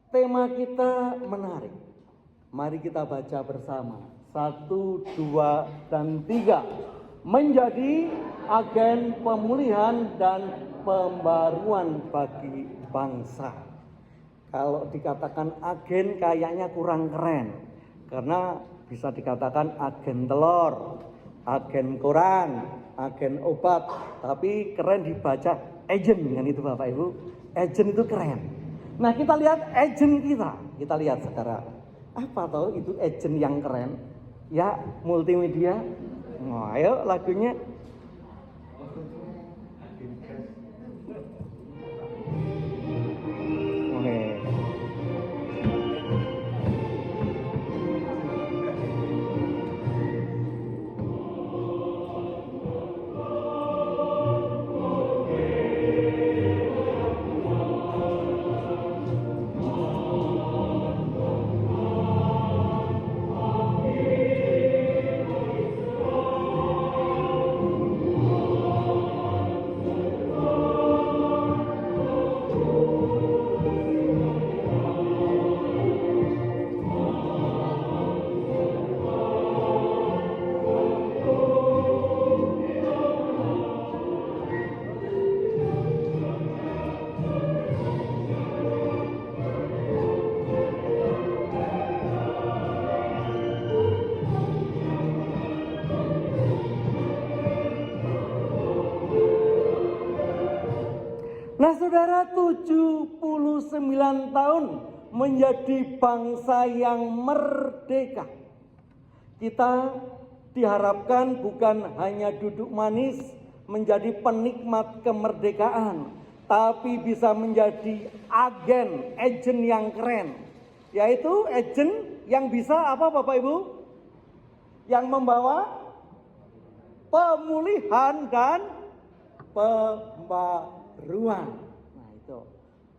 Tema kita menarik. Mari kita baca bersama. 1, 2, dan 3. Menjadi agen pemulihan dan pembaruan bagi bangsa. Kalau dikatakan agen kayaknya kurang keren. Karena bisa dikatakan agen telur, agen koran, agen obat. Tapi keren dibaca agent kan itu Bapak Ibu. Agent itu keren. Nah kita lihat agent kita. Kita lihat sekarang. Apa tahu itu agent yang keren? Ya multimedia. Nah, ayo lagunya. Oke. Nah saudara, 79 tahun menjadi bangsa yang merdeka. Kita diharapkan bukan hanya duduk manis menjadi penikmat kemerdekaan, tapi bisa menjadi agen, agent yang keren. Yaitu agent yang bisa apa Bapak Ibu? Yang membawa pemulihan dan pembaruan. Nah itu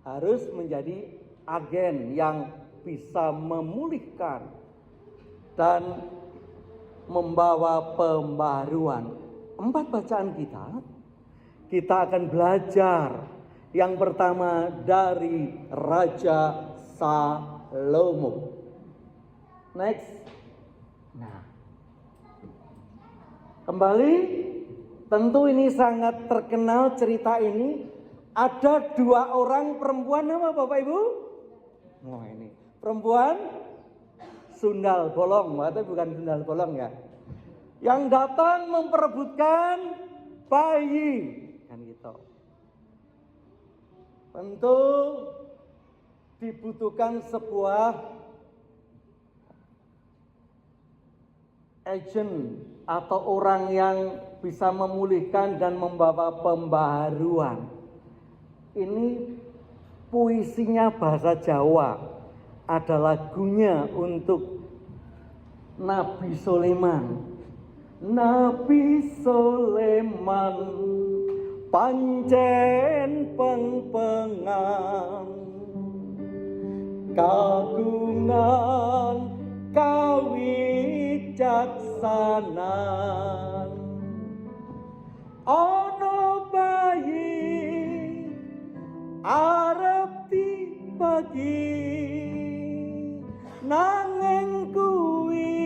harus menjadi agen yang bisa memulihkan dan membawa pembaruan. 4 bacaan kita akan belajar. Yang pertama dari Raja Salomo. Next. Nah, kembali. Tentu ini sangat terkenal cerita ini. Ada 2 orang perempuan apa Bapak Ibu? Oh ini perempuan sundal bolong, atau bukan sundal bolong ya. Yang datang memperebutkan bayi, kan gitu. Tentu dibutuhkan sebuah agent atau orang yang bisa memulihkan dan membawa pembaharuan. Ini puisinya bahasa Jawa. Ada lagunya untuk Nabi Sulaiman. Nabi Sulaiman pancen pengpengan kagungan kawicaksanan. Ono bayi arep dibagi nanging kuwi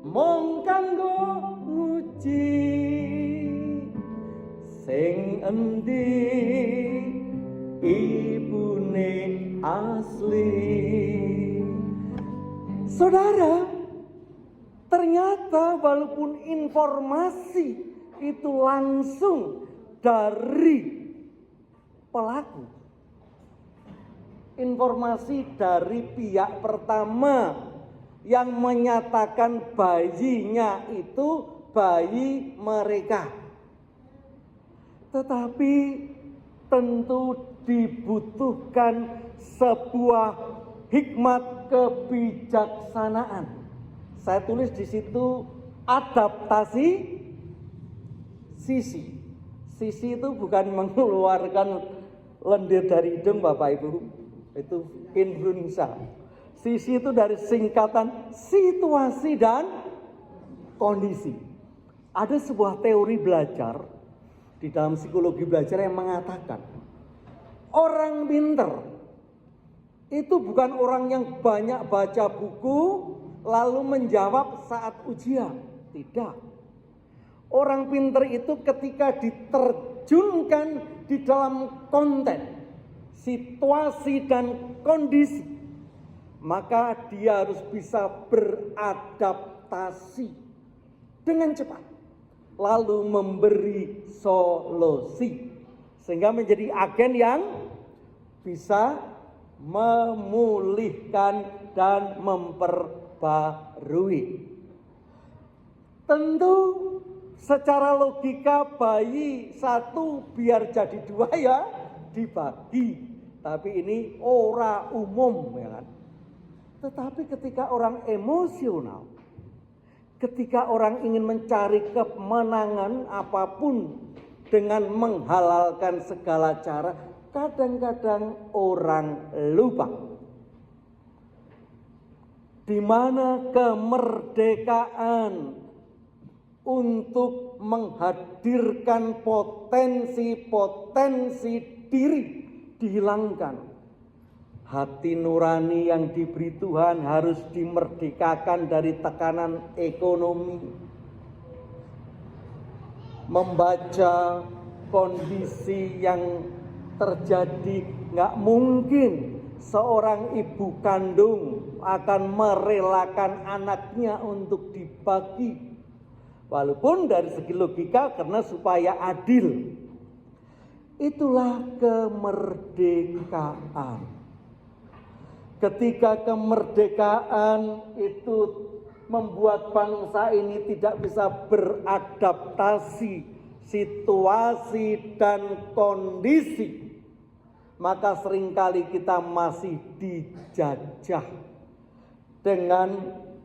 mung kanggo nguji sing endi ibune asli. Saudara, ternyata walaupun informasi itu langsung dari pelaku, informasi dari pihak pertama yang menyatakan bayinya itu bayi mereka, tetapi tentu dibutuhkan sebuah hikmat kebijaksanaan. Saya tulis di situ adaptasi sisi. Sisi itu bukan mengeluarkan lendir dari hidung Bapak Ibu. Itu influenza. Sisi itu dari singkatan situasi dan kondisi. Ada sebuah teori belajar di dalam psikologi belajar yang mengatakan orang pinter Itu bukan orang yang banyak baca buku lalu menjawab saat ujian. Tidak. Orang pinter itu ketika diterjunkan di dalam konteks, situasi dan kondisi, maka dia harus bisa beradaptasi dengan cepat, lalu memberi solusi, sehingga menjadi agen yang bisa memulihkan dan memperbarui. Tentu secara logika bayi satu biar jadi dua ya dibagi. Tapi ini ora umum ya kan. Tetapi ketika orang emosional, ketika orang ingin mencari kemenangan apapun dengan menghalalkan segala cara, kadang-kadang orang lupa di mana kemerdekaan untuk menghadirkan potensi-potensi diri dihilangkan. Hati nurani yang diberi Tuhan harus dimerdekakan dari tekanan ekonomi. Membaca kondisi yang terjadi, nggak mungkin seorang ibu kandung akan merelakan anaknya untuk dibagi. Walaupun dari segi logika karena supaya adil. Itulah kemerdekaan. Ketika kemerdekaan itu membuat bangsa ini tidak bisa beradaptasi situasi dan kondisi, maka seringkali kita masih dijajah dengan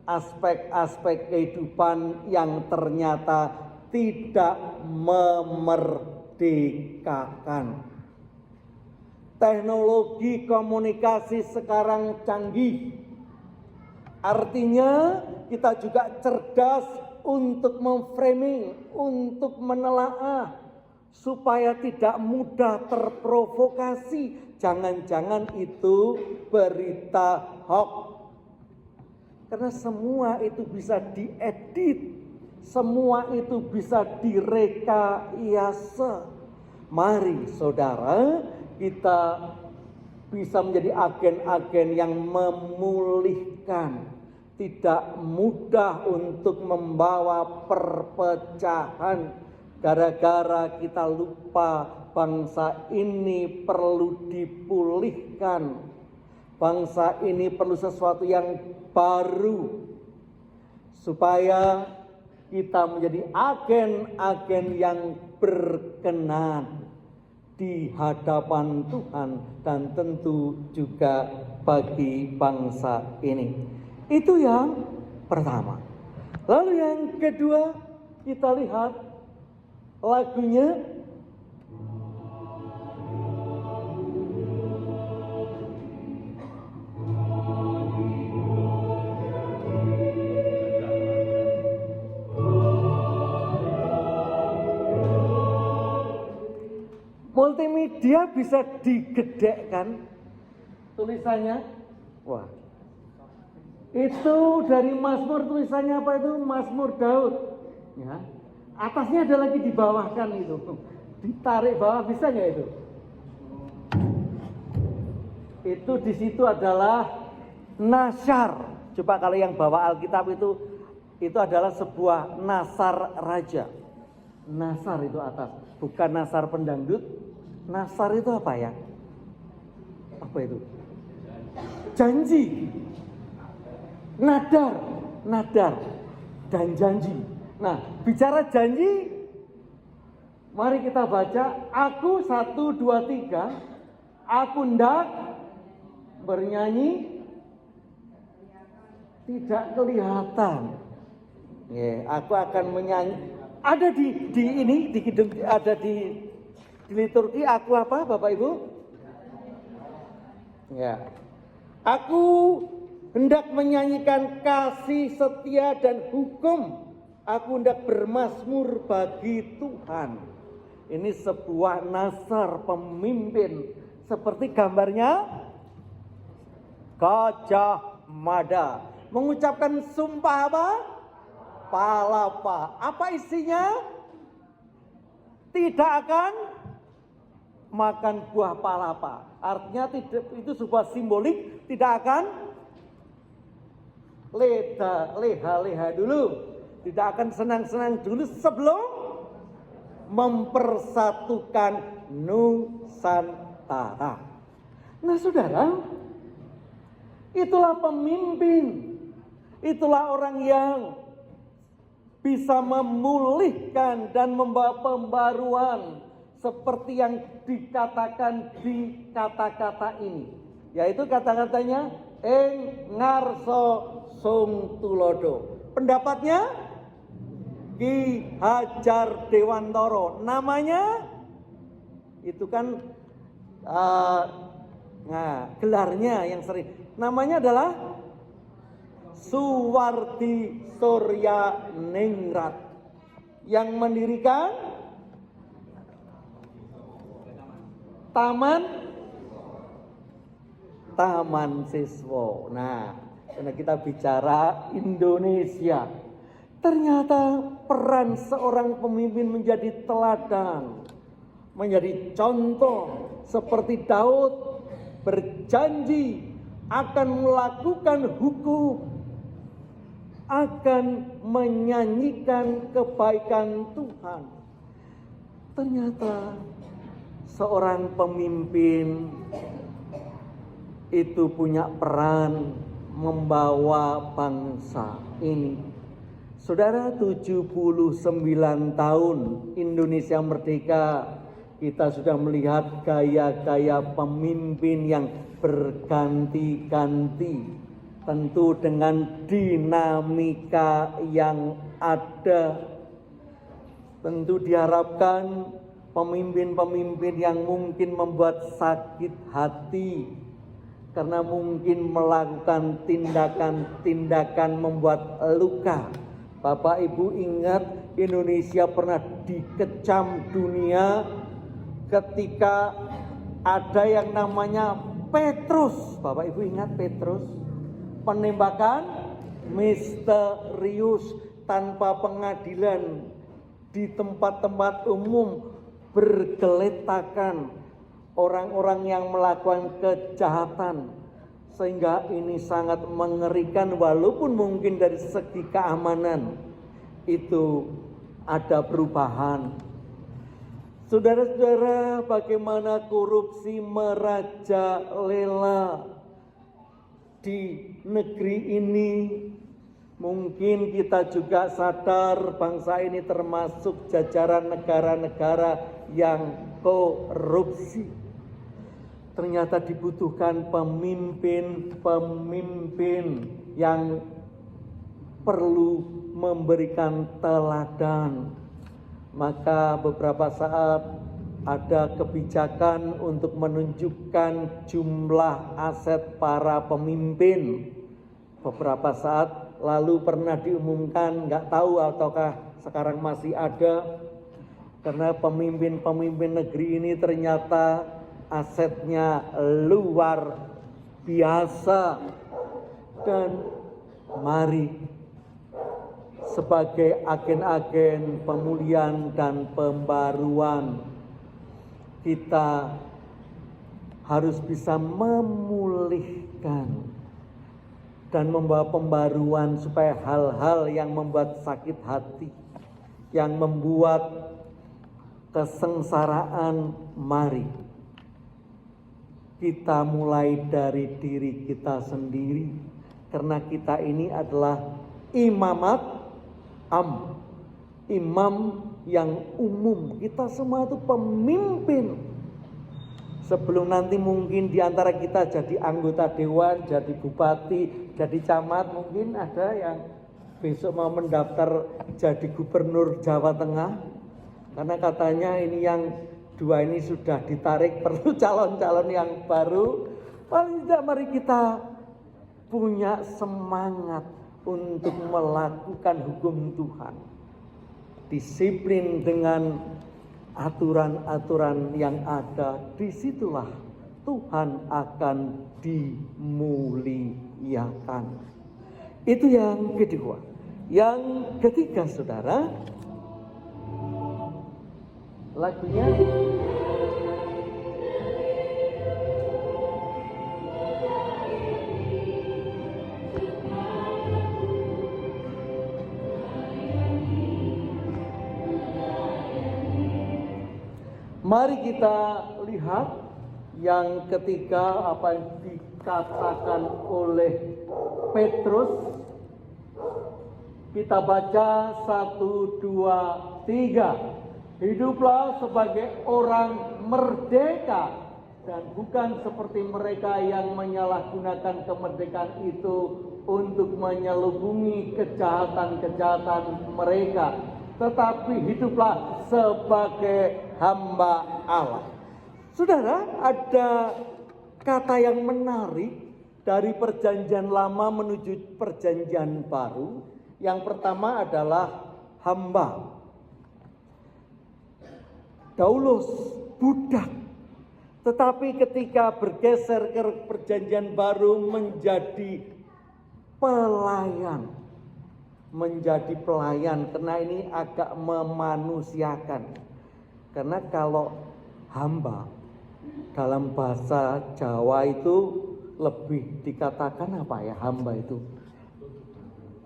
aspek-aspek kehidupan yang ternyata tidak memerdekakan. Teknologi komunikasi sekarang canggih. Artinya kita juga cerdas untuk memframing, untuk menelaah supaya tidak mudah terprovokasi. Jangan-jangan itu berita hoax. Karena semua itu bisa diedit, semua itu bisa direkayasa. Mari saudara, kita bisa menjadi agen-agen yang memulihkan. Tidak mudah untuk membawa perpecahan. Gara-gara kita lupa bangsa ini perlu dipulihkan. Bangsa ini perlu sesuatu yang baru supaya kita menjadi agen-agen yang berkenan di hadapan Tuhan dan tentu juga bagi bangsa ini. Itu yang pertama. Lalu yang kedua, kita lihat lagunya. Multimedia bisa digedekkan tulisannya. Wah, itu dari Mazmur, tulisannya apa itu? Mazmur Daud. Ya, atasnya ada lagi di bawah kan itu. Ditarik bawah bisa nggak itu? Itu di situ adalah nasar. Coba kalau yang bawa Alkitab itu adalah sebuah nasar raja. Nasar itu atas, bukan nasar pendangdut. Nasar itu apa ya? Apa itu? Janji. Nadar dan janji. Nah, bicara janji, mari kita baca. Aku 1, 2, 3. Aku hendak bernyanyi tidak kelihatan. Ya, aku akan menyanyi. Ada di ini di kidung, ada di liturgi. Aku apa, Bapak Ibu? Ya. Aku hendak menyanyikan kasih, setia dan hukum. Aku hendak bermazmur bagi Tuhan. Ini sebuah nasar pemimpin seperti gambarnya Gajah Mada. Mengucapkan sumpah apa? Palapa. Apa isinya? Tidak akan makan buah palapa. Artinya tidak, itu sebuah simbolik, tidak akan leha-leha dulu. Tidak akan senang-senang dulu sebelum mempersatukan Nusantara. Nah saudara, itulah pemimpin. Itulah orang yang bisa memulihkan dan membawa pembaruan seperti yang dikatakan di kata-kata ini. Yaitu kata-katanya ing ngarso sung tulodo. Pendapatnya Ki Hajar Dewantara. Namanya itu kan gelarnya yang sering. Namanya adalah Suwardi Surya Ningrat yang mendirikan Taman Siswa. Nah, karena kita bicara Indonesia, ternyata peran seorang pemimpin menjadi teladan, menjadi contoh. Seperti Daud berjanji akan melakukan hukum, akan menyanyikan kebaikan Tuhan. Ternyata seorang pemimpin itu punya peran membawa bangsa ini. Saudara, 79 tahun Indonesia merdeka, kita sudah melihat gaya-gaya pemimpin yang berganti-ganti. Tentu dengan dinamika yang ada. Tentu diharapkan pemimpin-pemimpin yang mungkin membuat sakit hati karena mungkin melakukan tindakan-tindakan membuat luka. Bapak Ibu ingat Indonesia pernah dikecam dunia ketika ada yang namanya Petrus. Bapak Ibu ingat Petrus? Penembakan misterius tanpa pengadilan di tempat-tempat umum, bergeletakan orang-orang yang melakukan kejahatan, sehingga ini sangat mengerikan. Walaupun mungkin dari segi keamanan itu ada perubahan. Saudara-saudara, bagaimana korupsi merajalela di negeri ini. Mungkin kita juga sadar bangsa ini termasuk jajaran negara-negara yang korupsi. Ternyata dibutuhkan pemimpin-pemimpin yang perlu memberikan teladan. Maka beberapa saat ada kebijakan untuk menunjukkan jumlah aset para pemimpin. Beberapa saat lalu pernah diumumkan, nggak tahu ataukah sekarang masih ada, karena pemimpin-pemimpin negeri ini ternyata asetnya luar biasa. Dan mari sebagai agen-agen pemulihan dan pembaruan, kita harus bisa memulihkan dan membawa pembaruan supaya hal-hal yang membuat sakit hati, yang membuat kesengsaraan, mari kita mulai dari diri kita sendiri. Karena kita ini adalah imam yang umum. Kita semua itu pemimpin. Sebelum nanti mungkin diantara kita jadi anggota dewan, jadi bupati, jadi camat, mungkin ada yang besok mau mendaftar jadi gubernur Jawa Tengah. Karena katanya ini yang dua ini sudah ditarik, perlu calon-calon yang baru. Paling tidak mari kita punya semangat untuk melakukan hukum Tuhan. Disiplin dengan aturan-aturan yang ada, disitulah Tuhan akan dimuliakan. Itu yang kedua. Yang ketiga, saudara, lagunya mari kita lihat yang ketiga, apa yang dikatakan oleh Petrus. Kita baca 1, 2, 3. Hiduplah sebagai orang merdeka dan bukan seperti mereka yang menyalahgunakan kemerdekaan itu untuk menyelubungi kejahatan-kejahatan mereka. Tetapi hiduplah sebagai hamba Allah. Saudara, ada kata yang menarik dari perjanjian lama menuju perjanjian baru. Yang pertama adalah hamba. Daulos, budak. Tetapi ketika bergeser ke perjanjian baru menjadi pelayan. Menjadi pelayan, karena ini agak memanusiakan. Karena kalau hamba dalam bahasa Jawa itu lebih dikatakan apa ya, hamba itu?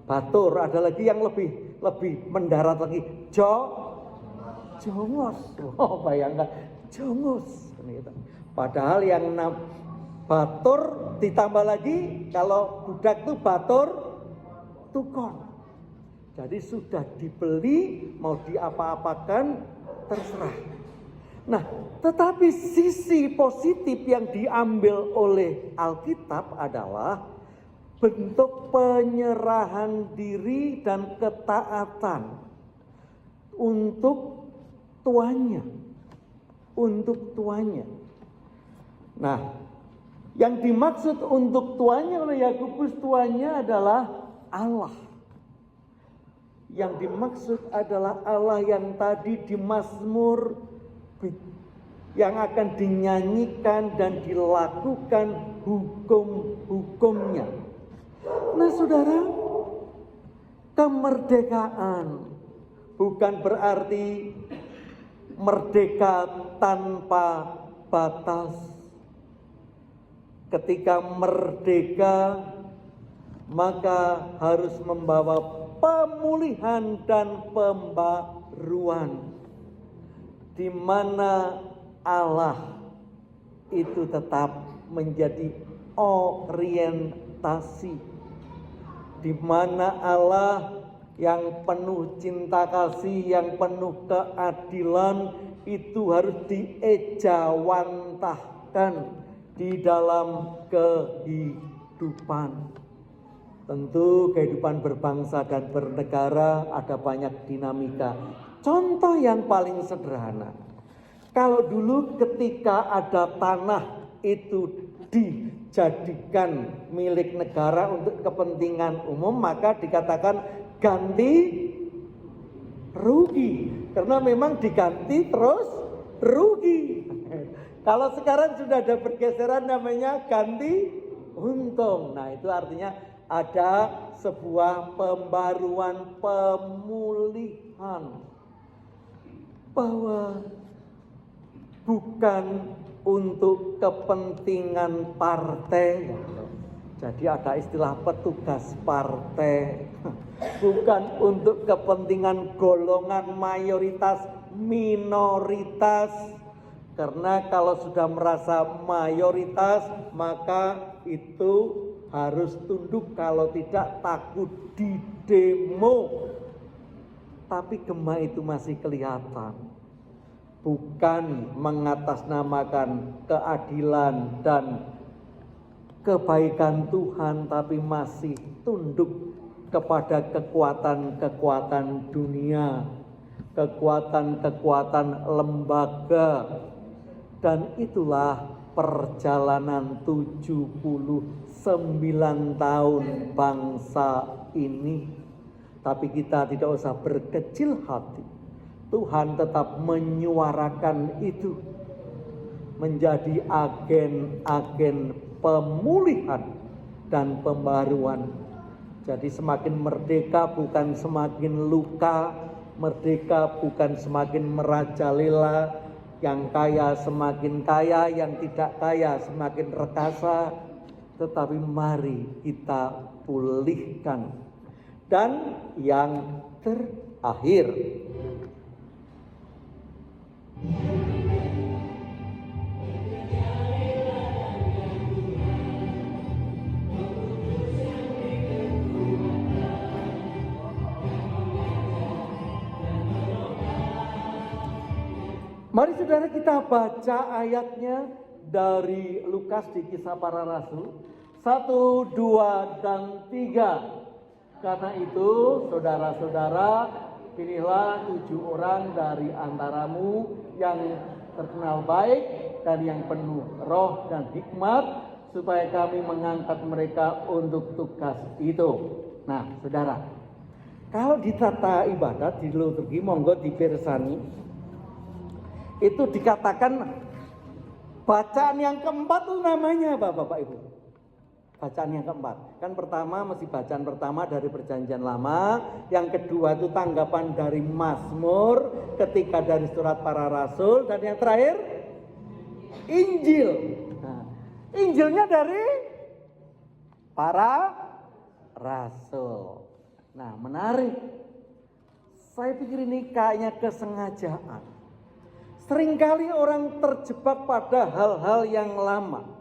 Batur, ada lagi yang lebih mendarat lagi, jongos. Oh, bayangkan, jongos. Padahal yang batur ditambah lagi, kalau budak itu batur tukon. Jadi sudah dibeli, mau diapa-apakan terserah. Nah, tetapi sisi positif yang diambil oleh Alkitab adalah bentuk penyerahan diri dan ketaatan untuk tuannya. Untuk tuannya. Nah, yang dimaksud untuk tuannya oleh Yakobus, tuannya adalah Allah. Yang dimaksud adalah Allah yang tadi di Mazmur, yang akan dinyanyikan dan dilakukan hukum-hukumnya. Nah, saudara, kemerdekaan bukan berarti merdeka tanpa batas. Ketika merdeka, maka harus membawa pemulihan dan pembaruan, di mana Allah itu tetap menjadi orientasi, di mana Allah yang penuh cinta kasih, yang penuh keadilan itu harus diejawantahkan di dalam kehidupan. Tentu kehidupan berbangsa dan bernegara ada banyak dinamika. Contoh yang paling sederhana, kalau dulu ketika ada tanah itu dijadikan milik negara untuk kepentingan umum, maka dikatakan ganti rugi, karena memang diganti terus rugi. Kalau sekarang sudah ada pergeseran, namanya ganti untung. Nah, itu artinya ada sebuah pembaruan, pemulihan, bahwa bukan untuk kepentingan partai. Jadi ada istilah petugas partai. Bukan untuk kepentingan golongan mayoritas, minoritas. Karena kalau sudah merasa mayoritas, maka itu harus tunduk, kalau tidak takut didemo. Tapi gema itu masih kelihatan. Bukan mengatasnamakan keadilan dan kebaikan Tuhan, tapi masih tunduk kepada kekuatan-kekuatan dunia, kekuatan-kekuatan lembaga. Dan itulah perjalanan 79 tahun bangsa ini. Tapi kita tidak usah berkecil hati. Tuhan tetap menyuarakan itu. menjadi agen-agen pemulihan dan pembaruan. Jadi semakin merdeka bukan semakin luka, merdeka bukan semakin merajalela, yang kaya semakin kaya, yang tidak kaya semakin rekasa. Tetapi mari kita pulihkan. Dan yang terakhir, mari saudara kita baca ayatnya dari Lukas di Kisah Para Rasul 1, 2, dan 3. Karena itu saudara-saudara, pilihlah 7 orang dari antaramu yang terkenal baik dan yang penuh roh dan hikmat, supaya kami mengangkat mereka untuk tugas itu. Nah saudara, kalau di tata ibadat, di liturgi, monggo dipirsani, itu dikatakan bacaan yang keempat itu namanya apa Bapak Ibu? Bacaan yang keempat. Kan pertama mesti bacaan pertama dari Perjanjian Lama, yang kedua itu tanggapan dari Mazmur, ketiga dari surat para rasul, dan yang terakhir Injil. Nah, Injilnya dari para rasul. Nah, menarik. Saya pikir ini kayaknya kesengajaan. Seringkali orang terjebak pada hal-hal yang lama.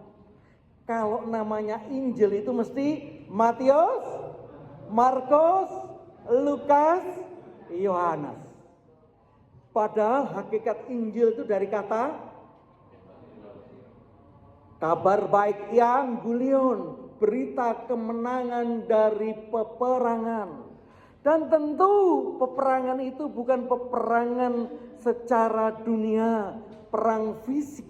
Kalau namanya Injil itu mesti Matius, Markus, Lukas, Yohanes. Padahal hakikat Injil itu dari kata kabar baik yang gulion, berita kemenangan dari peperangan. Dan tentu peperangan itu bukan peperangan secara dunia, perang fisik,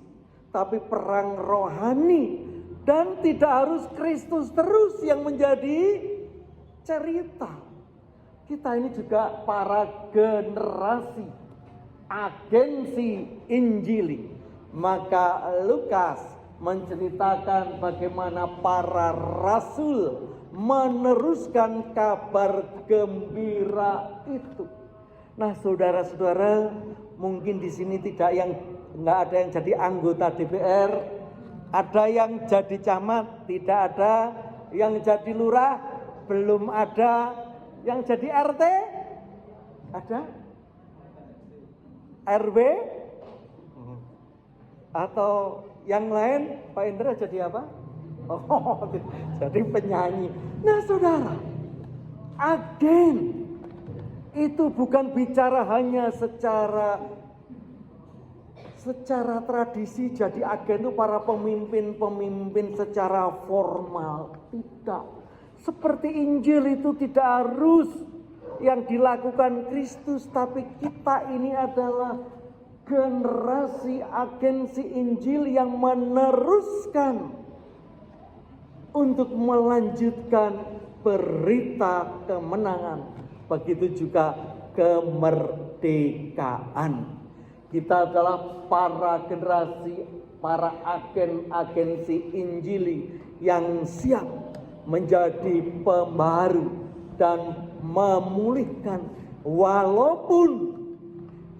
tapi perang rohani. Dan tidak harus Kristus terus yang menjadi cerita. Kita ini juga para generasi agensi Injili. Maka Lukas menceritakan bagaimana para rasul meneruskan kabar gembira itu. Nah, saudara-saudara, mungkin di sini nggak ada yang jadi anggota DPR. Ada yang jadi camat, tidak ada. Yang jadi lurah, belum ada. Yang jadi RT, ada? RW? Atau yang lain, Pak Indra jadi apa? Oh, jadi penyanyi. Nah saudara, agen itu bukan bicara hanya secara tradisi. Jadi agen itu para pemimpin secara formal. Tidak. Seperti Injil itu tidak harus yang dilakukan Kristus, tapi kita ini adalah generasi agensi Injil yang meneruskan untuk melanjutkan berita kemenangan. Begitu juga kemerdekaan. Kita adalah para generasi, para agensi Injili yang siap menjadi pembaharu dan memulihkan. Walaupun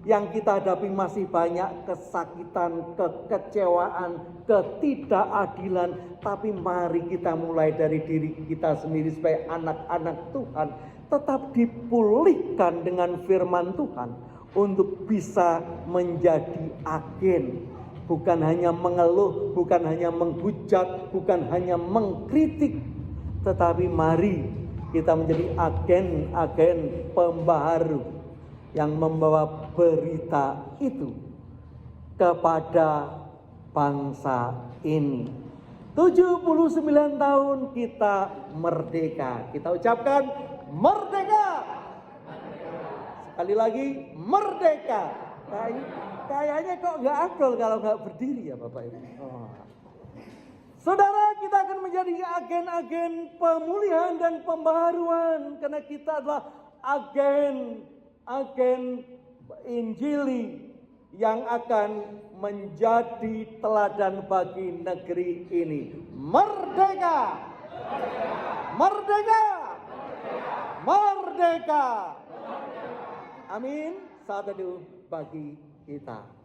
yang kita hadapi masih banyak kesakitan, kekecewaan, ketidakadilan, tapi mari kita mulai dari diri kita sendiri sebagai anak-anak Tuhan, tetap dipulihkan dengan firman Tuhan. Untuk bisa menjadi agen, bukan hanya mengeluh, bukan hanya menghujat, bukan hanya mengkritik, tetapi mari kita menjadi agen-agen pembaharu yang membawa berita itu kepada bangsa ini. 79 tahun kita merdeka. Kita ucapkan merdeka. Sekali lagi, merdeka. Kayaknya kok nggak afdol kalau nggak berdiri ya Bapak Ibu. Saudara, kita akan menjadi agen-agen pemulihan dan pembaharuan. Karena kita adalah agen Injili yang akan menjadi teladan bagi negeri ini. Merdeka! Merdeka! Merdeka! Amin. Saat teduh bagi kita.